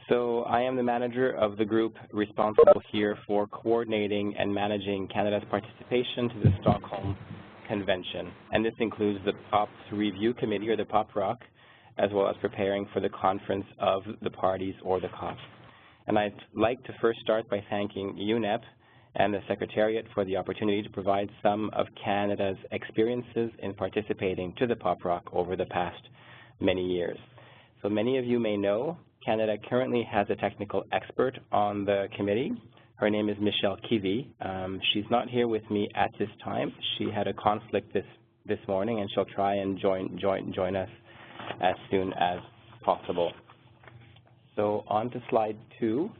So I am the manager of the group responsible here for coordinating and managing Canada's participation to the Stockholm Convention. And this includes the POPs Review Committee, or the POPRC, as well as preparing for the conference of the parties, or the COP. And I'd like to first start by thanking UNEP and the Secretariat for the opportunity to provide some of Canada's experiences in participating to the POPRC over the past many years. So many of you may know Canada currently has a technical expert on the committee. Her name is Michelle Kivi. She's not here with me at this time. She had a conflict this morning, and she'll try and join us as soon as possible. So on to slide 2.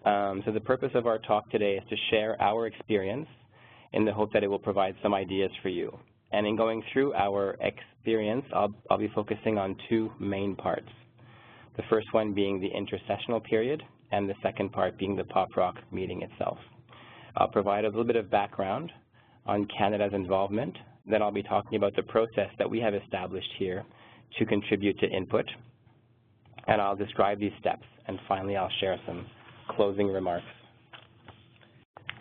So the purpose of our talk today is to share our experience in the hope that it will provide some ideas for you. And in going through our experience, I'll be focusing on 2 main parts. The first one being the intersessional period, and the second part being the POPRC meeting itself. I'll provide a little bit of background on Canada's involvement, then I'll be talking about the process that we have established here to contribute to input, and I'll describe these steps, and finally I'll share some closing remarks.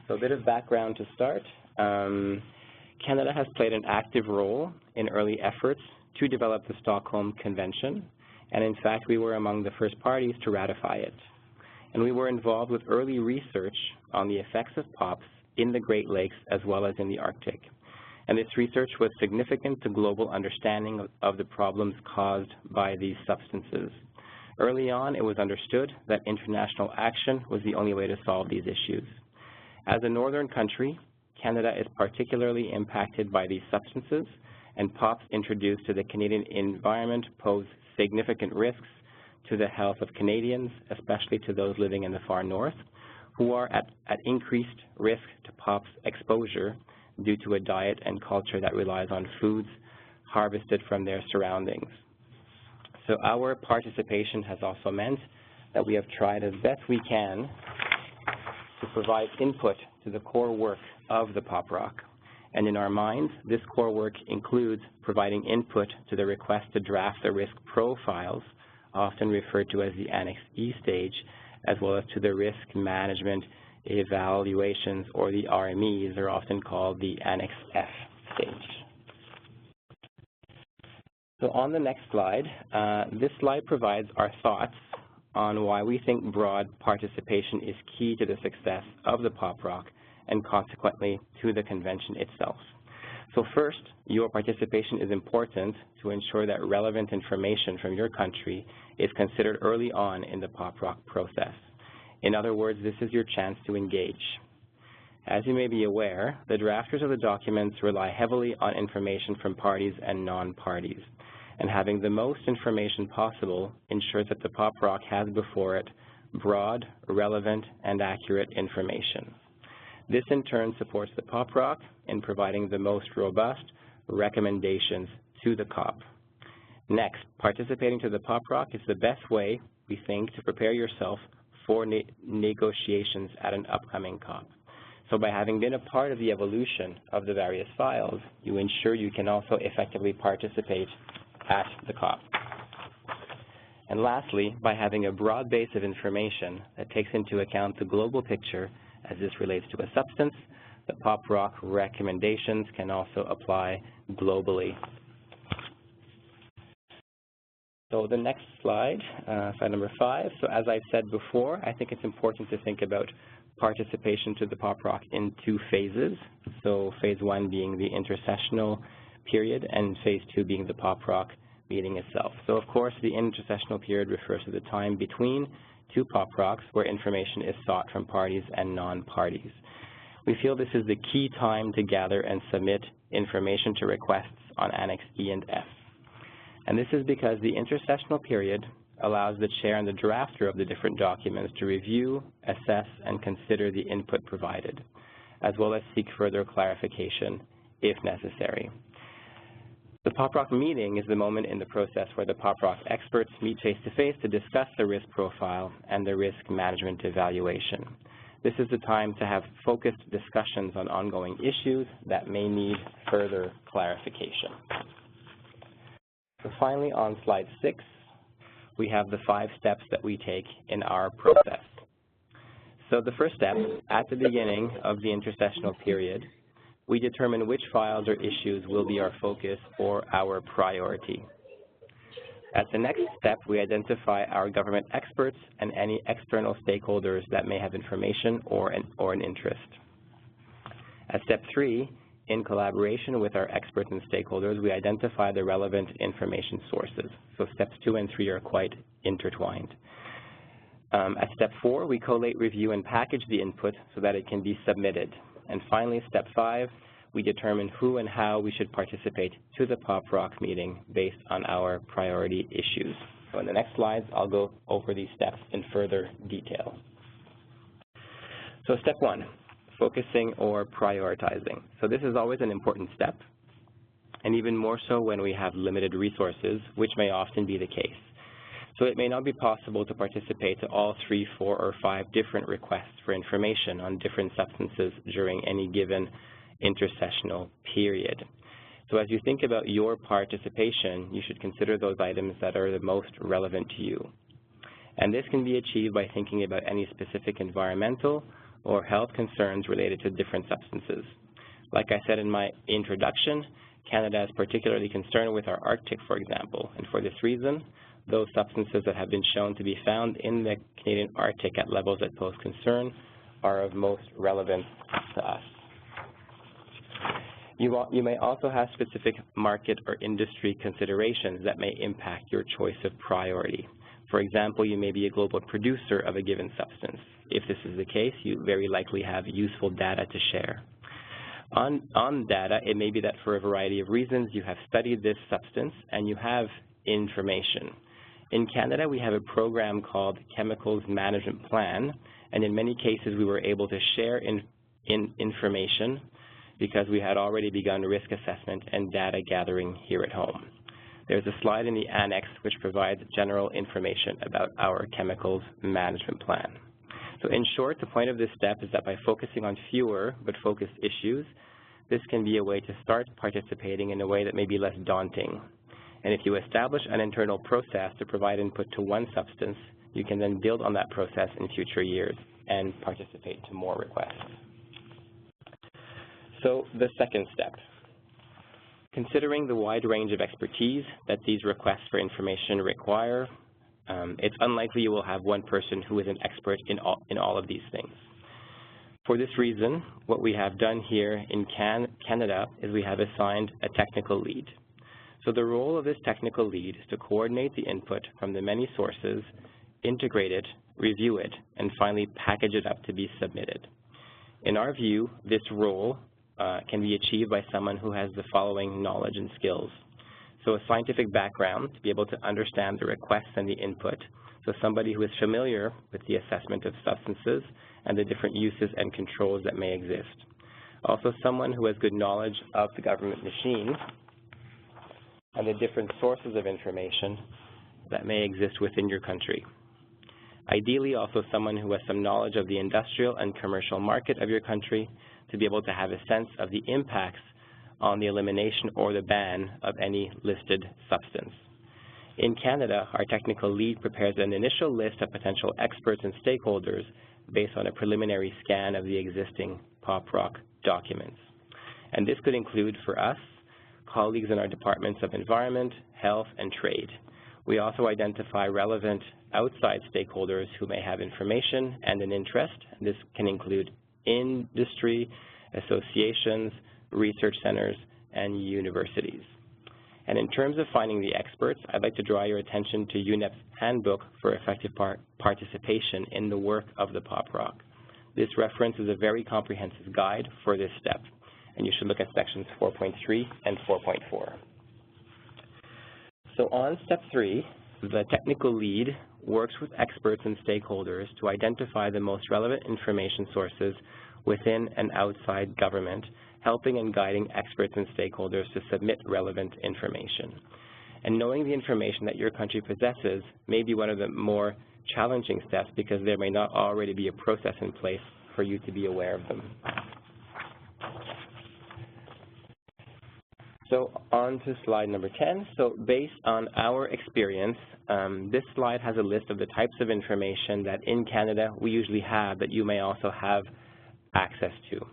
So a bit of background to start. Canada has played an active role in early efforts to develop the Stockholm Convention, and in fact we were among the first parties to ratify it. And we were involved with early research on the effects of POPs in the Great Lakes as well as in the Arctic. And this research was significant to global understanding of the problems caused by these substances. Early on, it was understood that international action was the only way to solve these issues. As a northern country, Canada is particularly impacted by these substances, and POPs introduced to the Canadian environment pose significant risks to the health of Canadians, especially to those living in the far north, who are at increased risk to POPs exposure due to a diet and culture that relies on foods harvested from their surroundings. So our participation has also meant that we have tried as best we can to provide input to the core work of the POPRC. And in our minds, this core work includes providing input to the request to draft the risk profiles, often referred to as the Annex E stage, as well as to the risk management evaluations, or the RMEs, are often called the Annex F stage. So on the next slide, this slide provides our thoughts on why we think broad participation is key to the success of the POPRC and consequently to the convention itself. So first, your participation is important to ensure that relevant information from your country is considered early on in the POPRC process. In other words, this is your chance to engage. As you may be aware, the drafters of the documents rely heavily on information from parties and non-parties, and having the most information possible ensures that the POPRC has before it broad, relevant, and accurate information. This in turn supports the POPRC in providing the most robust recommendations to the COP. Next, participating to the POPRC is the best way, we think, to prepare yourself for negotiations at an upcoming COP. So by having been a part of the evolution of the various files, you ensure you can also effectively participate at the COP. And lastly, by having a broad base of information that takes into account the global picture as this relates to a substance, the POPRC recommendations can also apply globally. So the next slide, slide number 5. So as I've said before, I think it's important to think about participation to the POPRC in 2 phases. So phase 1 being the intersessional period, and phase 2 being the POPRC meeting itself. So of course, the intersessional period refers to the time between 2 POPRCs where information is sought from parties and non-parties. We feel this is the key time to gather and submit information to requests on Annex E and F. And this is because the intersessional period allows the chair and the drafter of the different documents to review, assess, and consider the input provided, as well as seek further clarification if necessary. The POPRC meeting is the moment in the process where the POPRC experts meet face-to-face to discuss the risk profile and the risk management evaluation. This is the time to have focused discussions on ongoing issues that may need further clarification. So finally, on slide 6, we have the 5 steps that we take in our process. So the first step, at the beginning of the intersessional period, we determine which files or issues will be our focus or our priority. At the next step, we identify our government experts and any external stakeholders that may have information or an interest. At step 3, in collaboration with our experts and stakeholders, we identify the relevant information sources. So steps 2 and 3 are quite intertwined. At step 4, we collate, review, and package the input so that it can be submitted. And finally, step 5, we determine who and how we should participate to the POPRC meeting based on our priority issues. So in the next slides, I'll go over these steps in further detail. So step 1, focusing or prioritizing. So this is always an important step, and even more so when we have limited resources, which may often be the case. So it may not be possible to participate to all 3, 4, or 5 different requests for information on different substances during any given intersessional period. So as you think about your participation, you should consider those items that are the most relevant to you. And this can be achieved by thinking about any specific environmental or health concerns related to different substances. Like I said in my introduction, Canada is particularly concerned with our Arctic, for example, and for this reason, those substances that have been shown to be found in the Canadian Arctic at levels that pose concern are of most relevance to us. You may also have specific market or industry considerations that may impact your choice of priority. For example, you may be a global producer of a given substance. If this is the case, you very likely have useful data to share. On data, it may be that for a variety of reasons you have studied this substance and you have information. In Canada, we have a program called Chemicals Management Plan, and in many cases we were able to share information because we had already begun risk assessment and data gathering here at home. There's a slide in the annex which provides general information about our chemicals management plan. So in short, the point of this step is that by focusing on fewer but focused issues, this can be a way to start participating in a way that may be less daunting. And if you establish an internal process to provide input to one substance, you can then build on that process in future years and participate to more requests. So the second step, considering the wide range of expertise that these requests for information require, it's unlikely you will have one person who is an expert in all of these things. For this reason, what we have done here in Canada is we have assigned a technical lead. So the role of this technical lead is to coordinate the input from the many sources, integrate it, review it, and finally package it up to be submitted. In our view, this role can be achieved by someone who has the following knowledge and skills. So a scientific background to be able to understand the requests and the input. So somebody who is familiar with the assessment of substances and the different uses and controls that may exist. Also someone who has good knowledge of the government machine and the different sources of information that may exist within your country. Ideally, also someone who has some knowledge of the industrial and commercial market of your country to be able to have a sense of the impacts on the elimination or the ban of any listed substance. In Canada, our technical lead prepares an initial list of potential experts and stakeholders based on a preliminary scan of the existing POPRC documents. And this could include, for us, colleagues in our departments of environment, health, and trade. We also identify relevant outside stakeholders who may have information and an interest. This can include industry, associations, research centers, and universities. And in terms of finding the experts, I'd like to draw your attention to UNEP's Handbook for Effective Participation in the Work of the POPRC. This reference is a very comprehensive guide for this step, and you should look at sections 4.3 and 4.4. So on step 3, the technical lead works with experts and stakeholders to identify the most relevant information sources within and outside government, helping and guiding experts and stakeholders to submit relevant information. And knowing the information that your country possesses may be one of the more challenging steps because there may not already be a process in place for you to be aware of them. So on to slide number 10. So based on our experience, this slide has a list of the types of information that in Canada we usually have, but you may also have access to.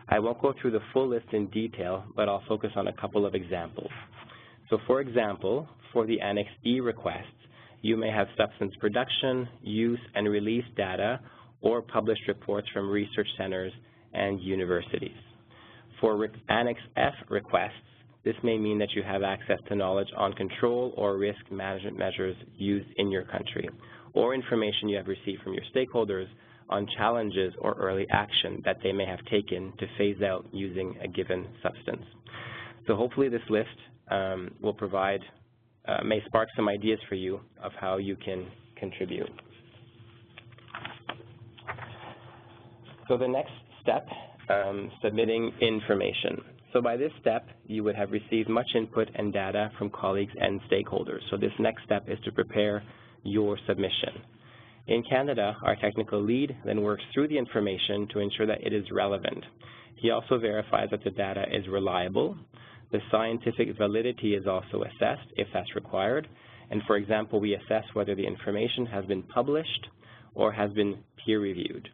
I won't go through the full list in detail, but I'll focus on a couple of examples. So for example, for the Annex E requests, you may have substance production, use, and release data, or published reports from research centers and universities. For Annex F requests, this may mean that you have access to knowledge on control or risk management measures used in your country, or information you have received from your stakeholders on challenges or early action that they may have taken to phase out using a given substance. So hopefully this list will provide, may spark some ideas for you of how you can contribute. So the next step, submitting information. So by this step, you would have received much input and data from colleagues and stakeholders. So this next step is to prepare your submission. In Canada, our technical lead then works through the information to ensure that it is relevant. He also verifies that the data is reliable. The scientific validity is also assessed if that's required. And for example, we assess whether the information has been published or has been peer-reviewed.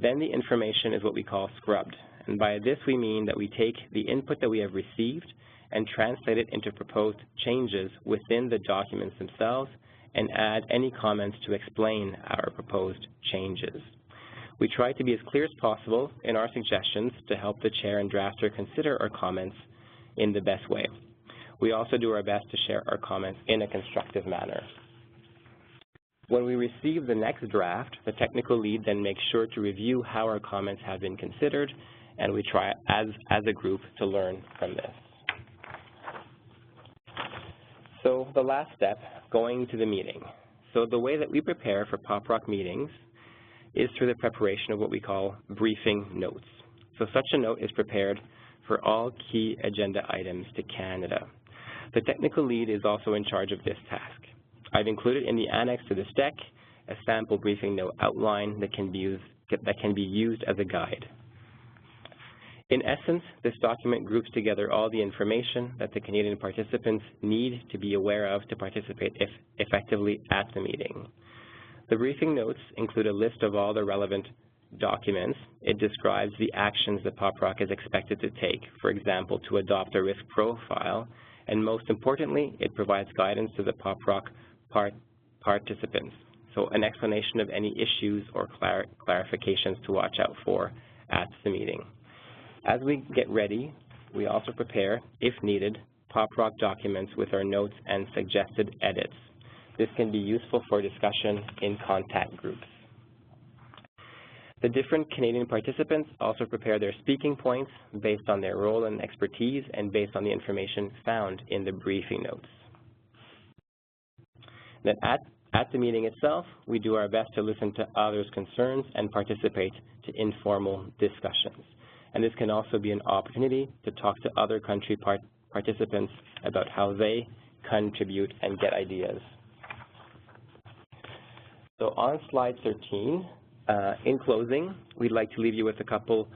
Then the information is what we call scrubbed. And by this we mean that we take the input that we have received and translate it into proposed changes within the documents themselves and add any comments to explain our proposed changes. We try to be as clear as possible in our suggestions to help the chair and drafter consider our comments in the best way. We also do our best to share our comments in a constructive manner. When we receive the next draft, the technical lead then makes sure to review how our comments have been considered, and we try as a group to learn from this. So the last step, going to the meeting. So the way that we prepare for POPRC meetings is through the preparation of what we call briefing notes. So such a note is prepared for all key agenda items to Canada. The technical lead is also in charge of this task. I've included in the annex to this deck a sample briefing note outline that can be used as a guide. In essence, this document groups together all the information that the Canadian participants need to be aware of to participate effectively at the meeting. The briefing notes include a list of all the relevant documents. It describes the actions that POPRC is expected to take, for example, to adopt a risk profile, and most importantly, it provides guidance to the POPRC participants, so an explanation of any issues or clarifications to watch out for at the meeting. As we get ready, we also prepare, if needed, POPRC documents with our notes and suggested edits. This can be useful for discussion in contact groups. The different Canadian participants also prepare their speaking points based on their role and expertise and based on the information found in the briefing notes. Then at the meeting itself, we do our best to listen to others' concerns and participate to informal discussions. And this can also be an opportunity to talk to other country participants about how they contribute and get ideas. So on slide 13, in closing, we'd like to leave you with a couple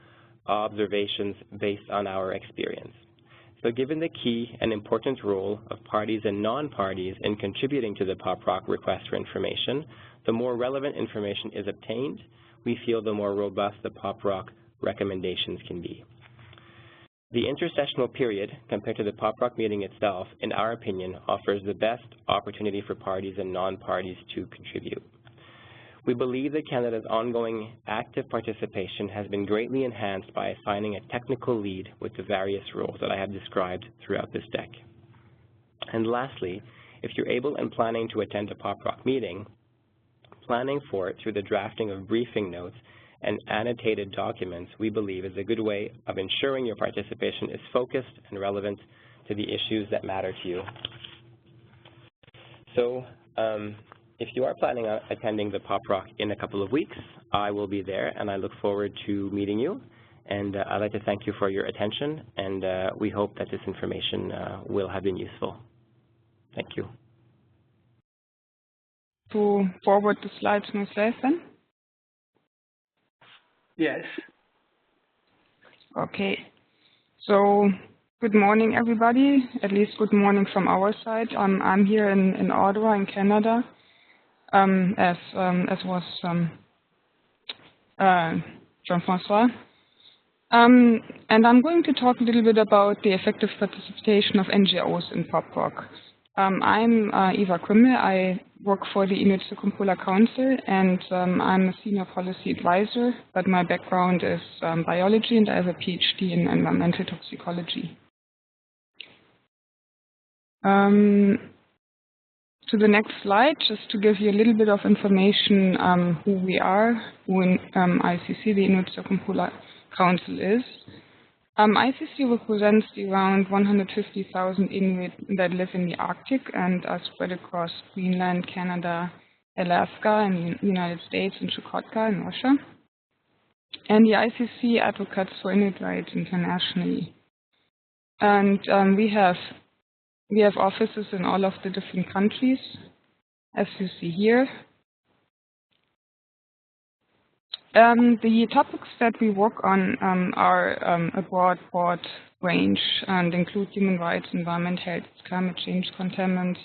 observations based on our experience. So given the key and important role of parties and non-parties in contributing to the POPRC request for information, the more relevant information is obtained, we feel the more robust the POPRC recommendations can be. The intersessional period, compared to the POPRC meeting itself, in our opinion, offers the best opportunity for parties and non-parties to contribute. We believe that Canada's ongoing active participation has been greatly enhanced by assigning a technical lead with the various roles that I have described throughout this deck. And lastly, if you're able and planning to attend a POPRC meeting, planning for it through the drafting of briefing notes and annotated documents, we believe, is a good way of ensuring your participation is focused and relevant to the issues that matter to you. So, if you are planning on attending the POPRC in a couple of weeks, I will be there, and I look forward to meeting you. And I'd like to thank you for your attention, and we hope that this information will have been useful. Thank you. To forward the slides myself then? Yes. Okay. So Good morning, everybody. At least good morning from our side. I'm here in Ottawa, in Canada, as was Jean-François. And I'm going to talk a little bit about the effective participation of NGOs in POPRC. I'm Eva Krimmel. I work for the Inuit Circumpolar Council, and I'm a senior policy advisor, but my background is biology, and I have a PhD in environmental toxicology. To the next slide, just to give you a little bit of information who we are, who in ICC, the Inuit Circumpolar Council, is. ICC represents the around 150,000 Inuit that live in the Arctic and are spread across Greenland, Canada, Alaska, and the United States, and Chukotka in Russia. And the ICC advocates for Inuit rights internationally. And we have offices in all of the different countries, as you see here. The topics that we work on are a broad range and include human rights, environment, health, climate change, contaminants.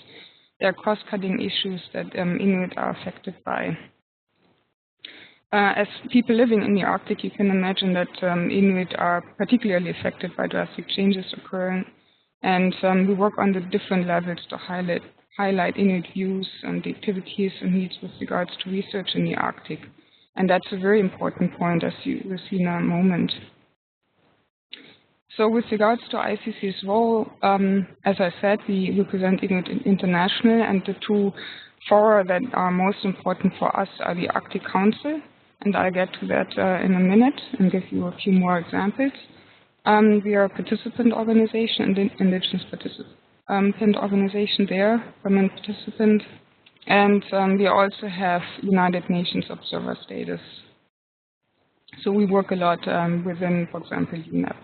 There are cross-cutting issues that Inuit are affected by. As people living in the Arctic, you can imagine that Inuit are particularly affected by drastic changes occurring. And we work on the different levels to highlight Inuit views and the activities and needs with regards to research in the Arctic. And that's a very important point, as you will see in a moment. So with regards to ICC's role, as I said, we represent Inuit International, and the two fora that are most important for us are the Arctic Council, and I'll get to that in a minute and give you a few more examples. We are a participant organization, indigenous participant organization there, permanent participant, and we also have United Nations observer status. So we work a lot within, for example, UNEP.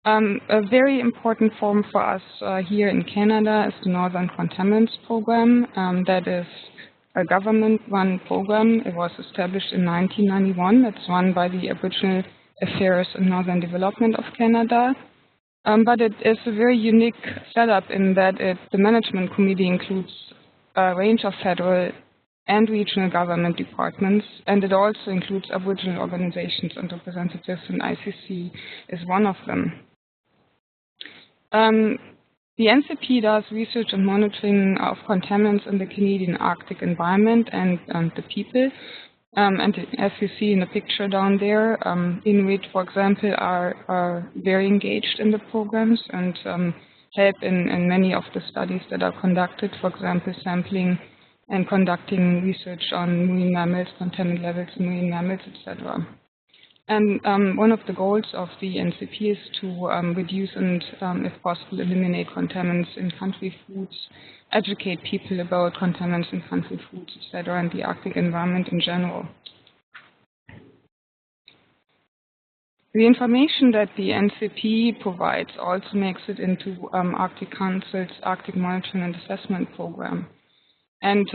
A very important forum for us here in Canada is the Northern Contaminants Program. That is a government-run program. It was established in 1991. It's run by the Aboriginal Affairs and Northern Development of Canada. But it is a very unique setup in that the management committee includes a range of federal and regional government departments, and it also includes Aboriginal organizations and representatives, and ICC is one of them. The NCP does research and monitoring of contaminants in the Canadian Arctic environment and the people. And as you see in the picture down there, Inuit, for example, are very engaged in the programs and help in many of the studies that are conducted, for example, sampling and conducting research on marine mammals, contaminant levels in marine mammals, etc. And one of the goals of the NCP is to reduce and, if possible, eliminate contaminants in country foods, educate people about contaminants in country foods, etc., and the Arctic environment in general. The information that the NCP provides also makes it into Arctic Council's Arctic Monitoring and Assessment Program. And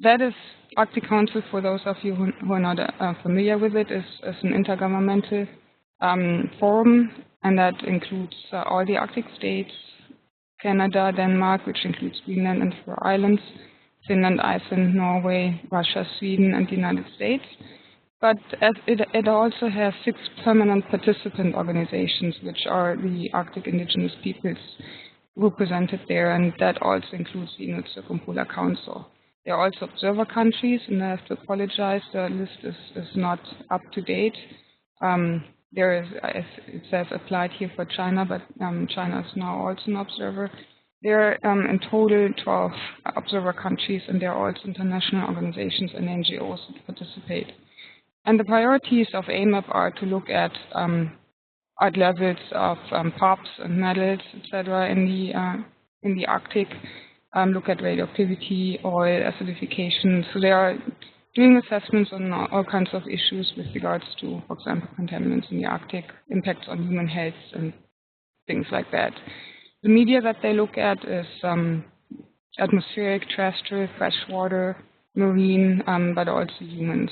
that is, Arctic Council, for those of you who are not familiar with it, is an intergovernmental forum, and that includes all the Arctic states, Canada, Denmark, which includes Greenland and Faroe Islands, Finland, Iceland, Norway, Russia, Sweden, and the United States. But it also has 6 permanent participant organizations, which are the Arctic indigenous peoples represented there, and that also includes the Inuit Circumpolar Council. There are also observer countries, and I have to apologize, the list is not up to date. There is, as it says, applied here for China, but China is now also an observer. There are in total 12 observer countries, and there are also international organizations and NGOs that participate. And the priorities of AMAP are to look at levels of POPs and metals, etc., in the Arctic. Look at radioactivity, oil, acidification. So they are doing assessments on all kinds of issues with regards to, for example, contaminants in the Arctic, impacts on human health, and things like that. The media that they look at is atmospheric, terrestrial, freshwater, marine, but also humans.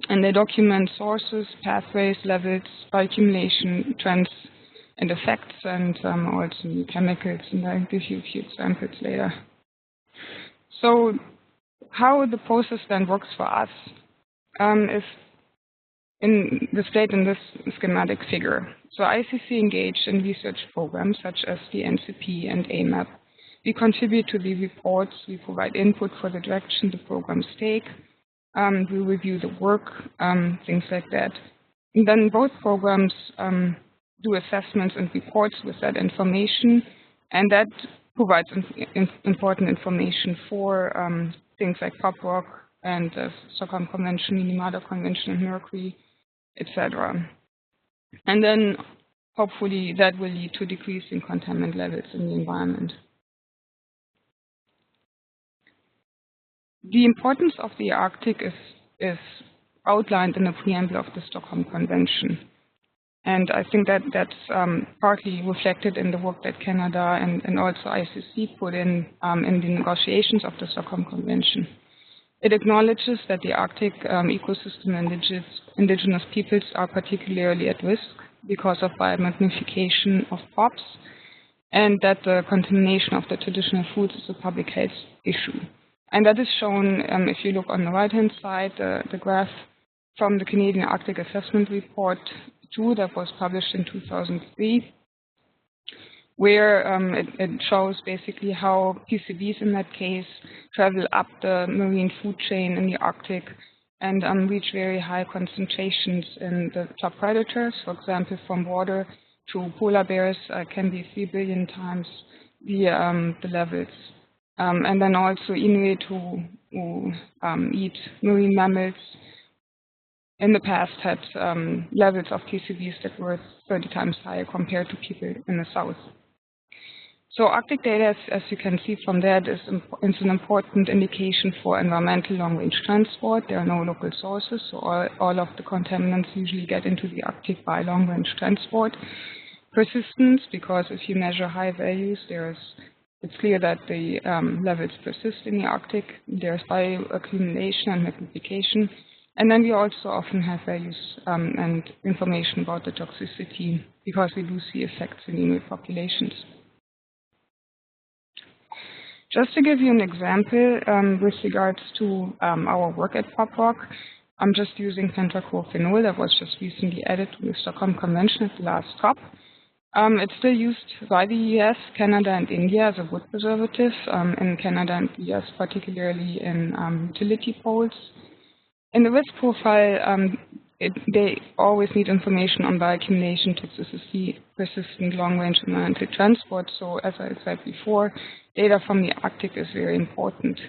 And they document sources, pathways, levels, bioaccumulation, trends, and effects, and also new chemicals, and I'll give you a few examples later. So how the process then works for us is displayed in this schematic figure. So ICC engaged in research programs such as the NCP and AMAP. We contribute to the reports, we provide input for the direction the programs take, we review the work, things like that. And then both programs do assessments and reports with that information, and that provides important information for things like POPRC and the Stockholm Convention, Minamata Convention, and Mercury, etc. And then hopefully that will lead to decrease in contaminant levels in the environment. The importance of the Arctic is outlined in the preamble of the Stockholm Convention. And I think that that's partly reflected in the work that Canada and also ICC put in the negotiations of the Stockholm Convention. It acknowledges that the Arctic ecosystem and indigenous peoples are particularly at risk because of biomagnification of POPs, and that the contamination of the traditional foods is a public health issue. And that is shown, if you look on the right-hand side, the graph from the Canadian Arctic Assessment Report 2 that was published in 2003, where it shows basically how PCBs in that case travel up the marine food chain in the Arctic and reach very high concentrations in the top predators. For example, from water to polar bears can be 3 billion times the levels. And then also Inuit who eat marine mammals in the past had levels of PCBs that were 30 times higher compared to people in the south. So Arctic data, as you can see from that, is an important indication for environmental long-range transport. There are no local sources, so all of the contaminants usually get into the Arctic by long-range transport. Persistence, because if you measure high values, it's clear that the levels persist in the Arctic. There's bioaccumulation and magnification. And then we also often have values and information about the toxicity, because we do see effects in Inuit populations. Just to give you an example with regards to our work at POPRC, I'm just using pentachlorophenol that was just recently added to the Stockholm Convention at the last COP. It's still used by the US, Canada, and India as a wood preservative, in Canada and the US, particularly in utility poles. In the risk profile, they always need information on bioaccumulation, toxicity, persistent long-range environmental transport. So as I said before, data from the Arctic is very important.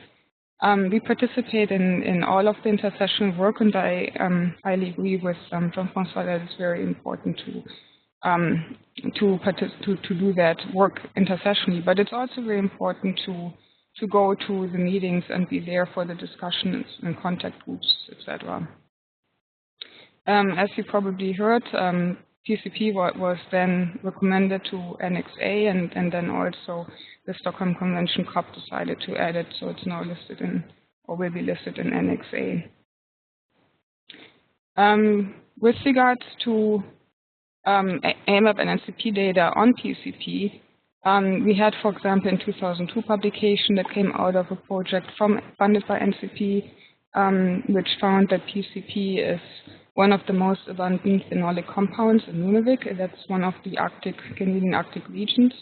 We participate in all of the intersessional work, and I highly agree with Jean-François that it's very important to do that work intersessionally. But it's also very important to go to the meetings and be there for the discussions and contact groups, etc. As you probably heard, PCP was then recommended to NXA, and then also the Stockholm Convention COP decided to add it, so it's now listed in, or will be listed in NXA. With regards to AMAP and NCP data on PCP, we had, for example, in 2002 publication that came out of a project funded by NCP, which found that PCP is one of the most abundant phenolic compounds in Nunavik. That's one of the Canadian Arctic regions.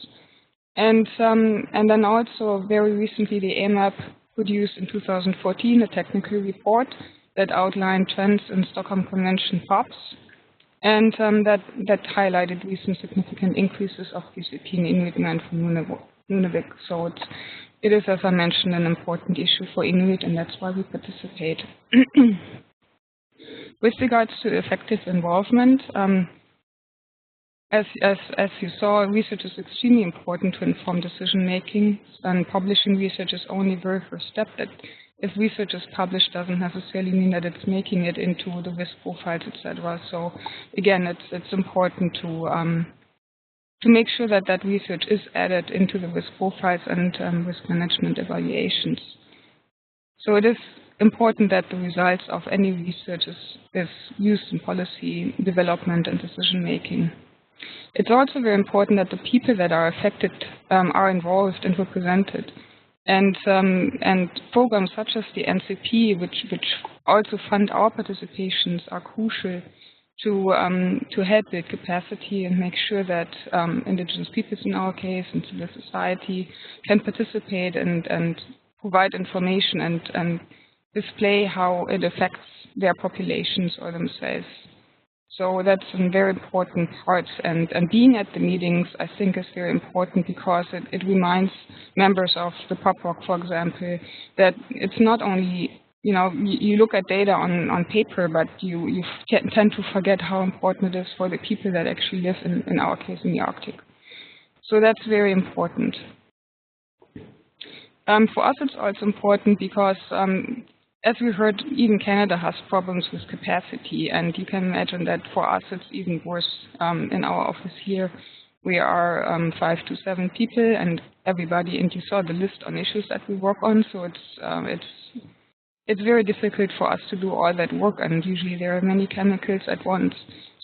And then also very recently the AMAP produced in 2014 a technical report that outlined trends in Stockholm Convention POPs. And that highlighted recent significant increases of PCP in Inuit land from Nunavik. So it is, as I mentioned, an important issue for Inuit, and that's why we participate. With regards to effective involvement, as you saw, research is extremely important to inform decision making, and publishing research is only the very first step. That if research is published doesn't necessarily mean that it's making it into the risk profiles, etc. So again, it's important to make sure that that research is added into the risk profiles and risk management evaluations. So it is important that the results of any research is used in policy development and decision making. It's also very important that the people that are affected are involved and represented. And programs such as the NCP, which also fund our participations, are crucial to help build capacity and make sure that indigenous peoples, in our case, and civil society can participate and provide information and display how it affects their populations or themselves. So that's a very important part, and being at the meetings, I think, is very important because it reminds members of the POPRC, for example, that it's not only, you look at data on paper, but you tend to forget how important it is for the people that actually live, in our case, in the Arctic. So that's very important. For us, it's also important because as we heard, even Canada has problems with capacity, and you can imagine that for us it's even worse. In our office here, we are 5 to 7 people, and everybody, and you saw the list on issues that we work on, so it's very difficult for us to do all that work, and usually there are many chemicals at once.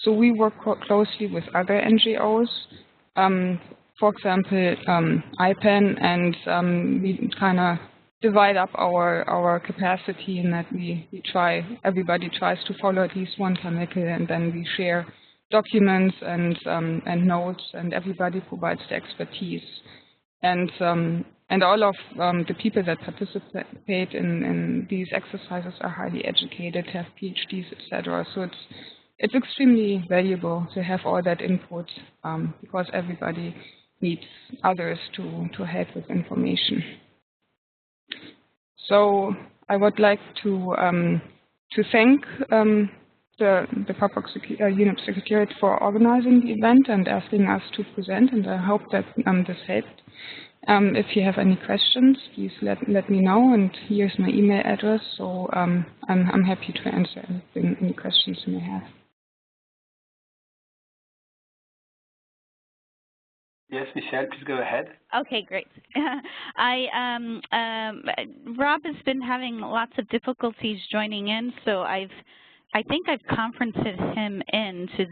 So we work closely with other NGOs, for example, IPAN, and we kind of divide up our capacity in that everybody tries to follow at least one chemical, and then we share documents and notes, and everybody provides the expertise. And all of the people that participate in these exercises are highly educated, have PhDs, etc. So it's extremely valuable to have all that input because everybody needs others to help with information. So I would like to thank the POPRC UNEP Secretariat for organizing the event and asking us to present, and I hope that this helped. If you have any questions, please let me know, and here's my email address, so I'm happy to answer any questions you may have. Yes, Michelle, please go ahead. Okay, great. Rob has been having lots of difficulties joining in, so I think I've conferenced him in to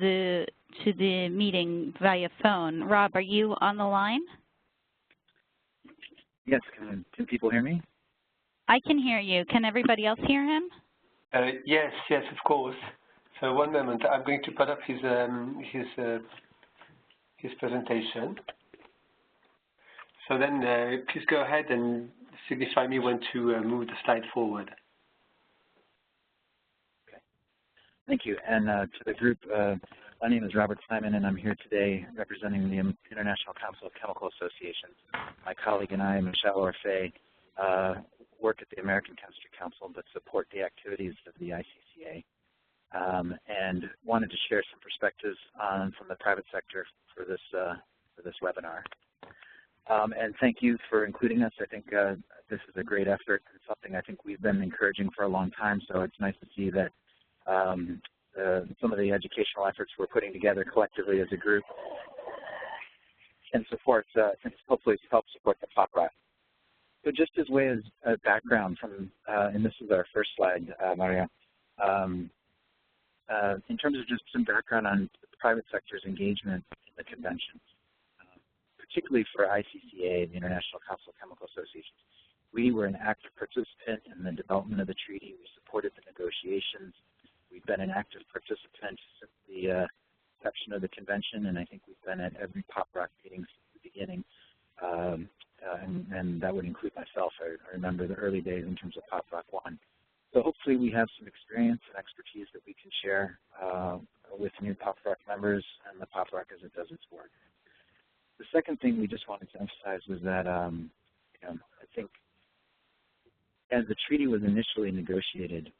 the meeting via phone. Rob, are you on the line? Yes. Can people hear me? I can hear you. Can everybody else hear him? Yes, of course. So one moment, I'm going to put up his presentation. So then please go ahead and signify me when to move the slide forward. Okay. Thank you. And to the group, my name is Robert Simon, and I'm here today representing the International Council of Chemical Associations. My colleague and I, Michelle Orfeh, work at the American Chemistry Council but support the activities of the ICCA. And wanted to share some perspectives from the private sector for this webinar. And thank you for including us. I think this is a great effort and something I think we've been encouraging for a long time, so it's nice to see that some of the educational efforts we're putting together collectively as a group can support, hopefully help support the POPRC. So just as way as a background from, and this is our first slide, Maria, in terms of just some background on the private sector's engagement in the convention, particularly for ICCA, the International Council of Chemical Associations. We were an active participant in the development of the treaty. We supported the negotiations. We've been an active participant since the inception of the convention, and I think we've been at every POPRC meeting since the beginning, and that would include myself. I remember the early days in terms of POPRC 1. So hopefully we have some experience and expertise that we can share with new POPRC members and the POPRC as it does its work. The second thing we just wanted to emphasize was that I think as the treaty was initially negotiated,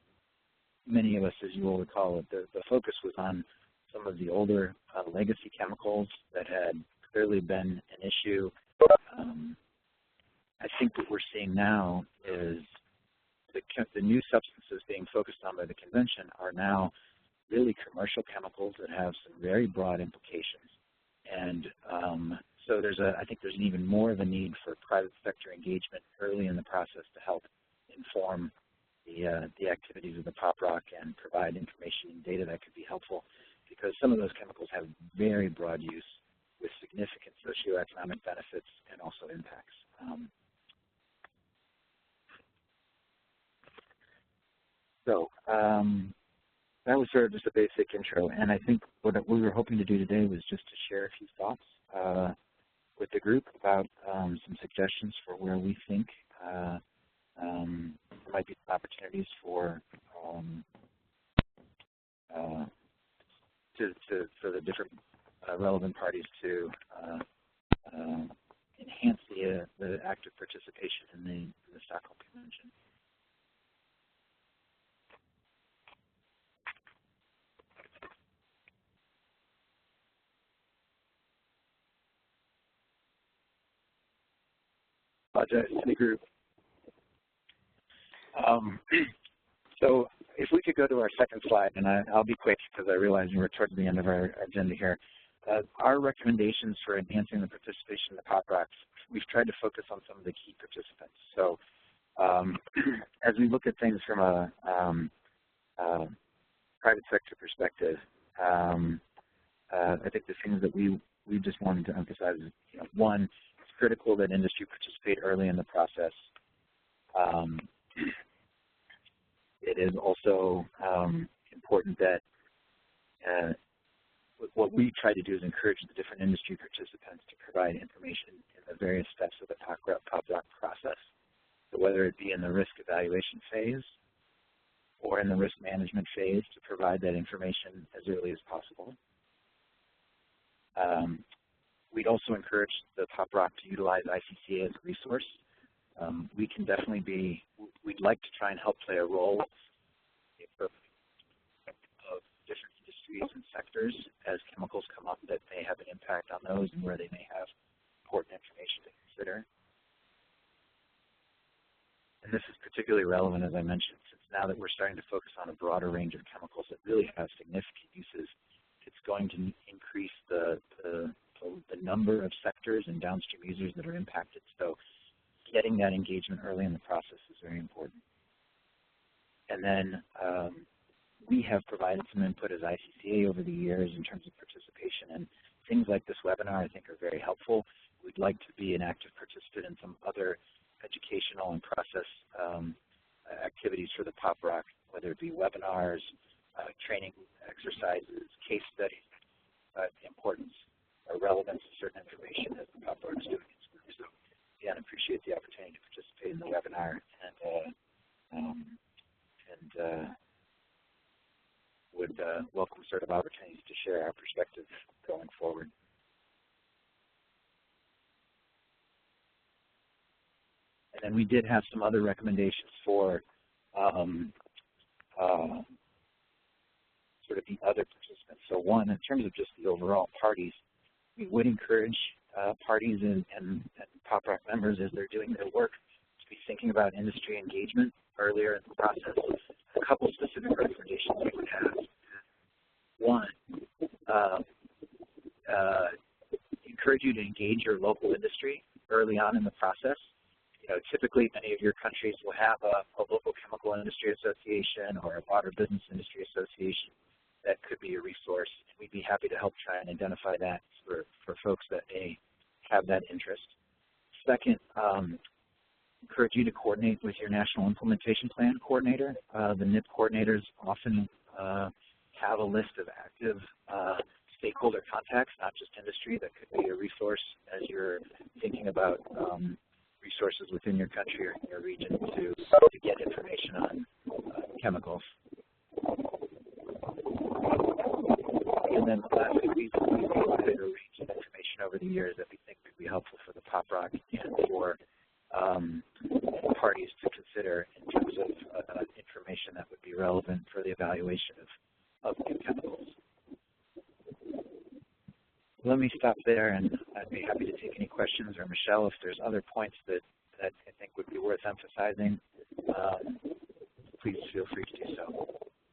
many of us, as you will recall, the focus was on some of the older legacy chemicals that had clearly been an issue. I think what we're seeing now is the new substances being focused on by the convention are now really commercial chemicals that have some very broad implications. And so I think there's even more of a need for private sector engagement early in the process to help inform the activities of the POPRC and provide information and data that could be helpful because some of those chemicals have very broad use with significant socioeconomic benefits and also impacts. That was sort of just a basic intro, and I think what we were hoping to do today was just to share a few thoughts with the group about some suggestions for where we think there might be opportunities for the different relevant parties to enhance the active participation in the Stockholm Convention. Apologize to the group. So if we could go to our second slide, and I'll be quick because I realize we're towards the end of our agenda here. Our recommendations for enhancing the participation in the POPRC, we've tried to focus on some of the key participants. So as we look at things from a private sector perspective, I think the things that we just wanted to emphasize is, one, it's critical that industry participate early in the process. It is also important that what we try to do is encourage the different industry participants to provide information in the various steps of the POPRC process. So whether it be in the risk evaluation phase or in the risk management phase, to provide that information as early as possible. We'd also encourage the POPRC to utilize ICCA as a resource. We can definitely we'd like to try and help play a role of different industries and sectors as chemicals come up that may have an impact on those and where they may have important information to consider. And this is particularly relevant, as I mentioned, since now that we're starting to focus on a broader range of chemicals that really have significant uses, it's going to increase the number of sectors and downstream users that are impacted. So getting that engagement early in the process is very important. And then we have provided some input as ICCA over the years in terms of participation, and things like this webinar I think are very helpful. We'd like to be an active participant in some other educational and process activities for the POPRC, whether it be webinars, training exercises, case studies, importance or relevance of certain information as the POPRC is doing its work. So again, I appreciate the opportunity to participate in the webinar and would welcome sort of opportunities to share our perspective going forward. And then we did have some other recommendations for sort of the other participants. So one, in terms of just the overall parties, we would encourage parties and POPRC members as they're doing their work to be thinking about industry engagement earlier in the process. A couple specific recommendations we would have. One, encourage you to engage your local industry early on in the process. Typically many of your countries will have a local chemical industry association or a water business industry association that could be a resource. And we'd be happy to help try and identify that for folks that may have that interest. Second, encourage you to coordinate with your National Implementation Plan coordinator. The NIP coordinators often have a list of active stakeholder contacts, not just industry, that could be a resource as you're thinking about resources within your country or in your region to get information on chemicals. And then lastly, we've provided a range of information over the years that we think would be helpful for the POPRC and for parties to consider in terms of information that would be relevant for the evaluation of new chemicals. Let me stop there, and I'd be happy to take any questions, or Michelle, if there's other points that I think would be worth emphasizing, please feel free to do so.